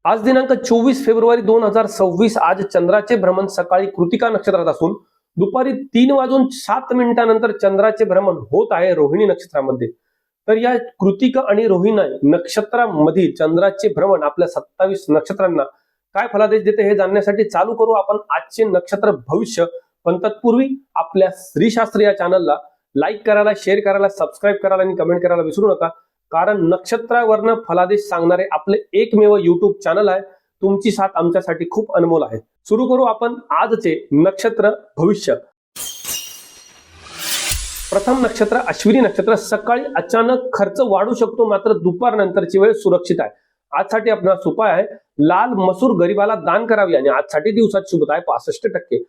आज दिनांक 24 फेब्रुवारी 2026. आज चंद्राचे भ्रमण सकाळी कृतिका नक्षत्रात असून दुपारी 3:07 चंद्राचे भ्रमण होत आहे रोहिणी नक्षत्रामध्ये. तर या कृतिका आणि रोहिणी नक्षत्रामधील चंद्राचे भ्रमण आपल्या 27 नक्षत्रांना काय फलादेश देते हे जाणण्यासाठी चालू करू आपण आजचे नक्षत्र भविष्य. पण तत्पूर्वी आपल्या श्रीशास्त्री या चॅनलला लाईक करायला, शेअर करायला, सबस्क्राईब करायला आणि कमेंट करायला विसरू नका, कारण नक्षत्रावरनं फलादेश सांगणारे आपले एकमेव युट्यूब चॅनल आहे. तुमची साथ आमच्यासाठी खूप अनमोल आहे. सुरू करू आपण आजचे नक्षत्र भविष्य. प्रथम नक्षत्र अश्विनी नक्षत्र. सकाळी अचानक खर्च वाढू शकतो, मात्र दुपारनंतरची वेळ सुरक्षित आहे. आजसाठी आपणास उपाय आहे लाल मसूर गरिबाला दान करावी आणि आजसाठी दिवसात शुभता आहे 65%.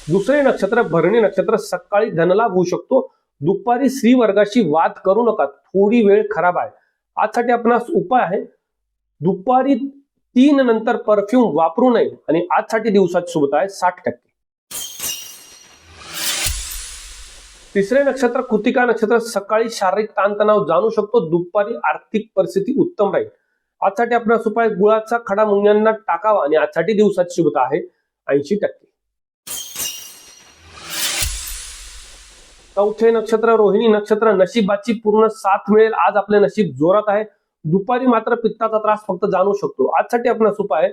दुसरे नक्षत्र भरणी नक्षत्र. सकाळी धनलाभ होऊ शकतो, दुपारी स्त्री वर्गाशी वाद करू नका, थोडी वेळ खराब आहे. आजसाठी आपणास उपाय आहे दुपारी 3 नंतर परफ्यूम वापरू नये आणि आजसाठी दिवसात शुभता आहे 60%. तिसरे नक्षत्र कृतिका नक्षत्र. सकाळी शारीरिक ताणतणाव जाणू शकतो, दुपारी आर्थिक परिस्थिती उत्तम राहील. आजसाठी आपणास उपाय गुळाचा खडा मुंग्यांना टाकावा आणि आजसाठी दिवसात शुभता आहे 80%. चौथे नक्षत्र रोहिणी नक्षत्र. नशिबाची पूर्ण साथ मिळेल, आज आपले नशीब जोरात आहे. दुपारी मात्र पित्ताचा त्रास फक्त जाणू शकतो. आजसाठी आपणास उपाय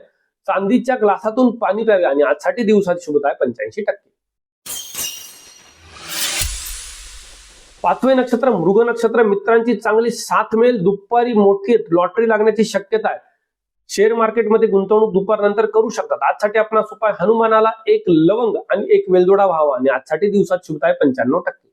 चांदीच्या ग्लासातून पाणी प्यावे आणि आजसाठी दिवसात शुभता आहे 85%. पाचवे नक्षत्र मृग नक्षत्र. मित्रांची चांगली साथ मिळेल, दुपारी मोठी लॉटरी लागण्याची शक्यता आहे. शेअर मार्केटमध्ये गुंतवणूक दुपारनंतर करू शकतात. आजसाठी आपणास उपाय हनुमानाला एक लवंग आणि एक वेलदोडा व्हावा आणि आजसाठी दिवसात शुभता आहे 95%.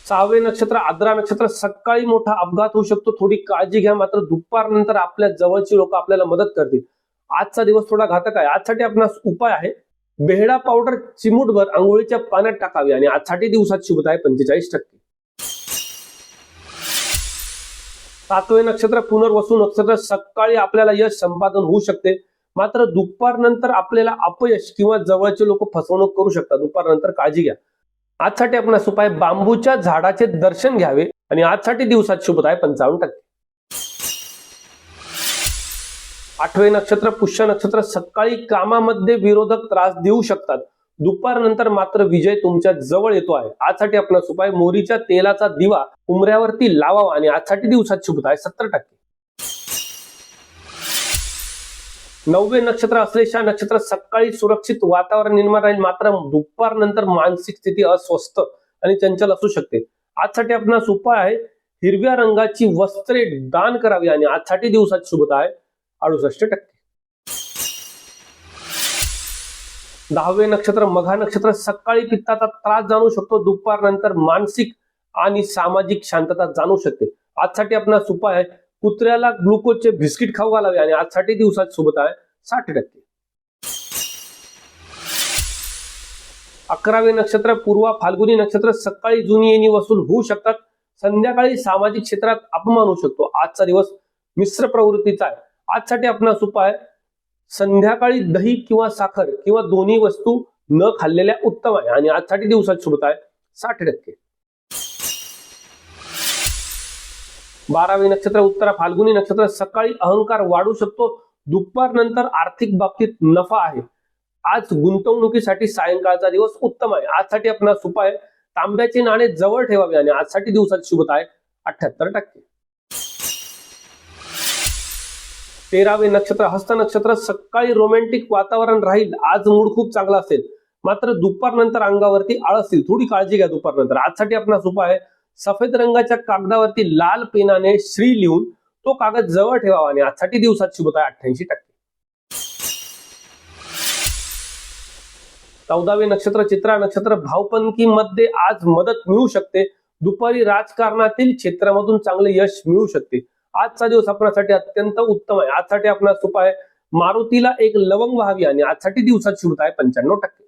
सहावे नक्षत्र आद्रा नक्षत्र. सकाळी मोठा अपघात होऊ शकतो, थोडी काळजी घ्या, मात्र दुपारनंतर आपल्या जवळची लोक आपल्याला मदत करतील. आजचा दिवस थोडा घातक आहे. आजसाठी आपणास उपाय आहे बेहडा पावडर चिमूटभर आंघोळीच्या पाण्यात टाकावी आणि आजसाठी दिवसात शुभता आहे 45%. सातवे नक्षत्र पुनर्वसू नक्षत्र. सकाळी आपल्याला यश संपादन होऊ शकते, मात्र दुपारनंतर आपल्याला अपयश किंवा जवळचे लोक फसवणूक करू शकतात. दुपारनंतर काळजी घ्या. आजसाठी आपणास उपाय बांबूच्या झाडाचे दर्शन घ्यावे आणि आजसाठी दिवसात शुभता आहे 55%. आठवे नक्षत्र पुष्य नक्षत्र. सकाळी कामामध्ये विरोधक त्रास देऊ शकतात, दुपारनंतर मात्र विजय तुमच्या जवळ येतो आहे. आजसाठी आपणास उपाय मोहरीच्या तेलाचा दिवा उंबऱ्यावरती लावावा आणि आजसाठी दिवसात शुभता आहे 70%. नववे नक्षत्र अश्लेषा नक्षत्र. सकाळी सुरक्षित वातावरण निर्माण राहील, मात्र दुपारनंतर मानसिक स्थिती अस्वस्थ आणि चंचल असू शकते. आजसाठी आपणास उपाय आहे हिरव्या रंगाची वस्त्रे दान करावी आणि आजसाठी दिवसात शुभता आहे 68%. दहावे नक्षत्र मघा नक्षत्र. सकाळी पित्ताचा त्रास जाणू शकतो, दुपारनंतर मानसिक आणि सामाजिक शांतता जाणू शकते. आजसाठी आपणास उपाय आहे कुत्र्याला ग्लुकोजचे बिस्किट खाऊ घालावे आणि आजसाठी दिवसात शुभता आहे 60%. अकरावे नक्षत्र पूर्वा फाल्गुनी नक्षत्र. सकाळी जुनी येणी वसूल होऊ शकतात, संध्याकाळी सामाजिक क्षेत्रात अपमान होऊ शकतो. आजचा दिवस मिश्र प्रवृत्तीचा आहे. आजसाठी आपणास उपाय संध्याकाळी दही किंवा साखर किंवा दोन्ही वस्तू न खाल्लेल्या उत्तम आहे आणि आजसाठी दिवसात शुभता आहे 60%. 12वे नक्षत्र उत्तरा फाल्गुनी नक्षत्र. सकाळी अहंकार वाढू शकतो, दुपारनंतर आर्थिक बाबतीत नफा आहे. आज गुंतवणुकीसाठी सायंकाळचा दिवस उत्तम आहे. आजसाठी आपणास उपाय तांब्याचे नाणे जवळ ठेवावे आणि आजसाठी दिवसात शुभता आहे 78%. 13वे नक्षत्र हस्त नक्षत्र. सकाळी रोमॅन्टिक वातावरण राहील, आज मूड खूप चांगला असेल, मात्र दुपारनंतर अंगावरती आळस येईल, थोडी काळजी घ्या दुपारनंतर. आजसाठी आपणास उपाय आहे सफेद रंगाच्या कागदावरती लाल पेनाने श्री लिहून तो कागद जवळ ठेवावा आणि आजसाठी दिवसात शुभता आहे 88%. 14वे नक्षत्र चित्रा नक्षत्र. भावपंकीमध्ये आज मदत मिळू शकते, दुपारी राजकारणातील क्षेत्रामधून चांगले यश मिळू शकते. आजचा दिवस आपल्यासाठी अत्यंत उत्तम आहे. आजसाठी आपणास उपाय मारुतीला एक लवंग व्हावी आणि आजसाठी दिवसात शुभता आहे 95%.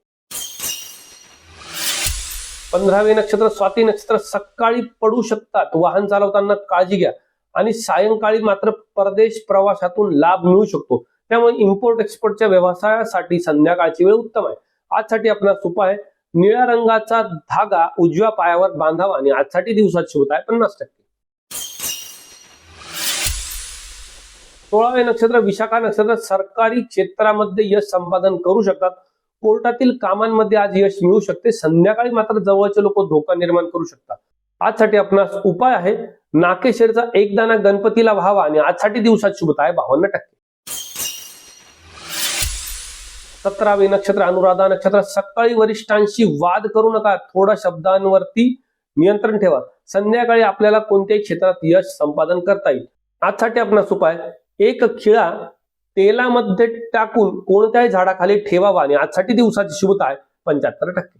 15वे नक्षत्र स्वाती नक्षत्र. सकाळी पडू शकतात, वाहन चालवताना काळजी घ्या आणि सायंकाळी मात्र परदेश प्रवासातून लाभ मिळू शकतो. त्यामुळे इम्पोर्ट एक्सपोर्टच्या व्यवसायासाठी संध्याकाळची वेळ उत्तम आहे. आजसाठी आपला उपाय निळ्या रंगाचा धागा उजव्या पायावर बांधावा आणि आजसाठी दिवसात शुभ आहे 50%. 16वे नक्षत्र विशाखा नक्षत्र सरकारी क्षेत्रामध्ये यश संपादन करू शकतात. कोर्टातील कामांमध्ये आज यश मिळू शकते. संध्याकाळी मात्र जवळचे लोक धोका निर्माण करू शकतात. आजसाठी आपणास उपाय आहे नाकेशरचा एक दाना गणपतीला व्हावा आणि आजसाठी दिवसात शुभता आहे 52%. 17वे नक्षत्र अनुराधा नक्षत्र सकाळी वरिष्ठांशी वाद करू नका. थोडा शब्दांवरती नियंत्रण ठेवा. संध्याकाळी आपल्याला कोणत्याही क्षेत्रात यश संपादन करता येईल. आजसाठी आपणास उपाय एक खिळा तेलामध्ये टाकून कोणत्याही झाडाखाली ठेवावा आणि आजसाठी दिवसाची शुभता आहे 75%.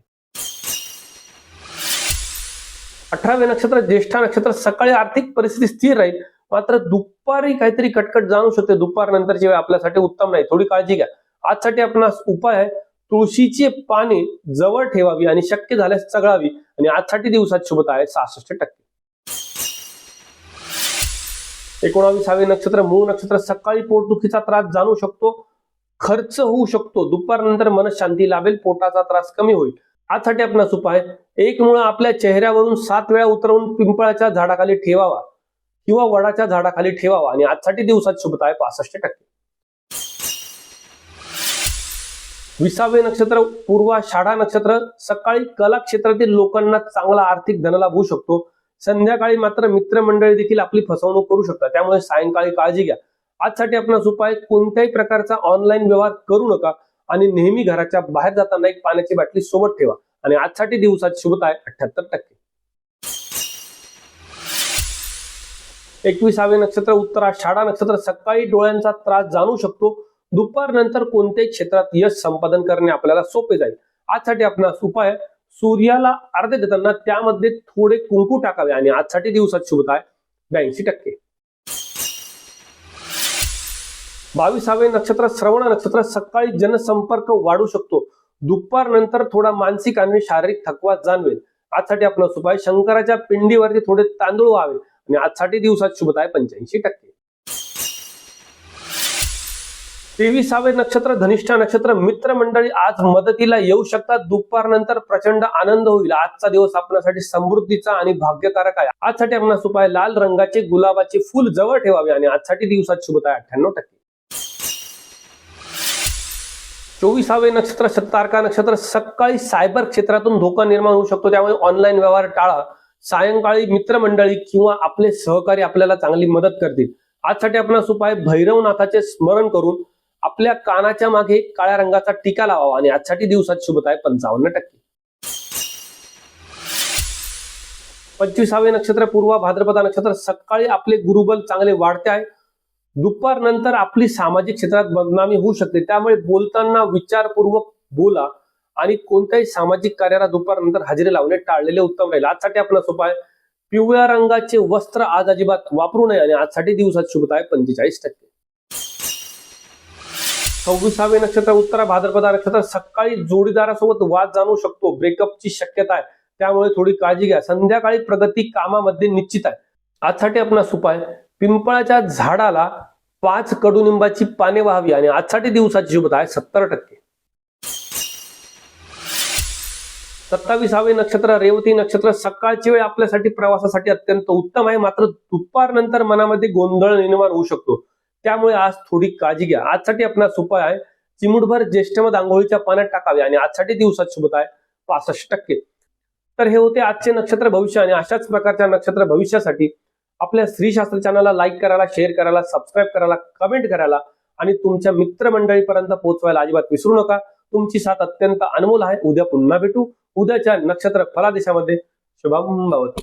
18वे नक्षत्र ज्येष्ठा नक्षत्र सकाळी आर्थिक परिस्थिती स्थिर राहील. मात्र दुपारी काहीतरी कटकट जाणू शकते. दुपारनंतरची वेळ आपल्यासाठी उत्तम नाही, थोडी काळजी घ्या. आजसाठी आपणास उपाय आहे तुळशीची पाने जवळ ठेवावी आणि शक्य झाल्यास चघळावी आणि आजसाठी दिवसाची शुभता आहे 66%. 19वे नक्षत्र मूळ नक्षत्र सकाळी पोटदुखीचा त्रास जाणू शकतो, खर्च होऊ शकतो. दुपारनंतर मनशांती लाभेल, पोटाचा त्रास कमी होईल. आजसाठी आपणास उपाय एक मुळा आपल्या चेहऱ्यावरून 7 वेळा उतरवून पिंपळाच्या झाडाखाली ठेवावा किंवा वडाच्या झाडाखाली ठेवावा आणि आजसाठी दिवसात शुभता आहे 65%. 20वे नक्षत्र पूर्वाषाढा नक्षत्र सकाळी कला क्षेत्रातील लोकांना चांगला आर्थिक धनलाभ होऊ शकतो. संध्याकाळी मात्र मित्रमंडळी देखील आपली फसवणूक करू शकतात, त्यामुळे सायंकाळी काळजी घ्या. आजसाठी आपणास उपाय कोणत्याही प्रकारचा ऑनलाईन व्यवहार करू नका आणि नेहमी घराच्या बाहेर जाताना एक पाण्याची बाटली सोबत ठेवा आणि आजसाठी दिवसाची शुभता आहे 78%. 21वे नक्षत्र उत्तराषाढा नक्षत्र सकाळी डोळ्यांचा त्रास जाणू शकतो. दुपारनंतर कोणत्याही क्षेत्रात यश संपादन करणे आपल्याला सोपे जाईल. आजसाठी आपणास उपाय सूर्याला अर्घ्य देताना त्यामध्ये थोडे कुंकू टाकावे आणि आजसाठी दिवसाची शुभता आहे 82%. 22वे नक्षत्र श्रवण नक्षत्र सकाळी जनसंपर्क वाढू शकतो. दुपारनंतर थोडा मानसिक आणि शारीरिक थकवा जाणवेल. आजसाठी आपणास उपाय शंकराच्या पिंडीवरती थोडे तांदूळ व्हावे आणि आजसाठी दिवसाची शुभता आहे 85%. 23वे नक्षत्र धनिष्ठा नक्षत्र मित्रमंडळी आज मदतीला येऊ शकतात. दुपारनंतर प्रचंड आनंद होईल. आजचा दिवस आपल्यासाठी समृद्धीचा आणि भाग्यकारक आहे. आजसाठी आपणास उपाय लाल रंगाचे गुलाबाचे फूल जवळ ठेवावे आणि आजसाठी दिवसाची शुभता आहे 98%. 24वे नक्षत्र शतार्का नक्षत्र सकाळी सायबर क्षेत्रातून धोका निर्माण होऊ शकतो, त्यामुळे ऑनलाईन व्यवहार टाळा. सायंकाळी मित्रमंडळी किंवा आपले सहकारी आपल्याला चांगली मदत करतील. आजसाठी आपणास उपाय भैरवनाथाचे स्मरण करून आपल्या कानाच्या मागे काळ्या रंगाचा टीका लावावा आणि आजसाठी दिवसाची शुभता आहे 55%. 25वे नक्षत्र पूर्वा भाद्रपदा नक्षत्र सकाळी आपले गुरुबल चांगले वाढते आहे. दुपारनंतर आपली सामाजिक क्षेत्रात बदनामी होऊ शकते, त्यामुळे बोलताना विचारपूर्वक बोला आणि कोणत्याही सामाजिक कार्याला दुपारनंतर हजेरी लावणे टाळलेले उत्तम राहील. आजसाठी आपला उपाय पिवळ्या रंगाचे वस्त्र आज अजिबात वापरू नये आणि आजसाठी दिवसाची शुभता आहे 45%. 26वे नक्षत्र उत्तरा भाद्रपदा नक्षत्र सकाळी जोडीदारासोबत वाद जाणू शकतो, ब्रेकअपची शक्यता आहे, त्यामुळे थोडी काळजी घ्या. संध्याकाळी प्रगती कामामध्ये निश्चित आहे. आजसाठी आपणास उपाय पिंपळाच्या झाडाला 5 कडुनिंबाची पाने व्हावी आणि आजसाठी दिवसाची शुभता आहे 70%. 27वे नक्षत्र रेवती नक्षत्र सकाळची वेळ आपल्यासाठी प्रवासासाठी अत्यंत उत्तम आहे, मात्र दुपारनंतर मनामध्ये गोंधळ निर्माण होऊ शकतो, त्यामुळे आज थोडी काळजी घ्या. आजसाठी आपणास उपाय आहे चिमुटभर ज्येष्ठमध आंघोळीच्या पाण्यात टाकावे आणि आजसाठी दिवसाची शुभता आहे 65%. तर हे होते आजचे नक्षत्र भविष्य आणि अशाच प्रकारच्या नक्षत्र भविष्यासाठी आपल्या श्रीशास्त्र चॅनलला लाईक करायला, शेअर करायला, सबस्क्राईब करायला, कमेंट करायला आणि तुमच्या मित्रमंडळीपर्यंत पोहोचवायला अजिबात विसरू नका. तुमची साथ अत्यंत अनमोल आहे. उद्या पुन्हा भेटू उद्याच्या नक्षत्र फलादेशामध्ये. शुभम भवतु.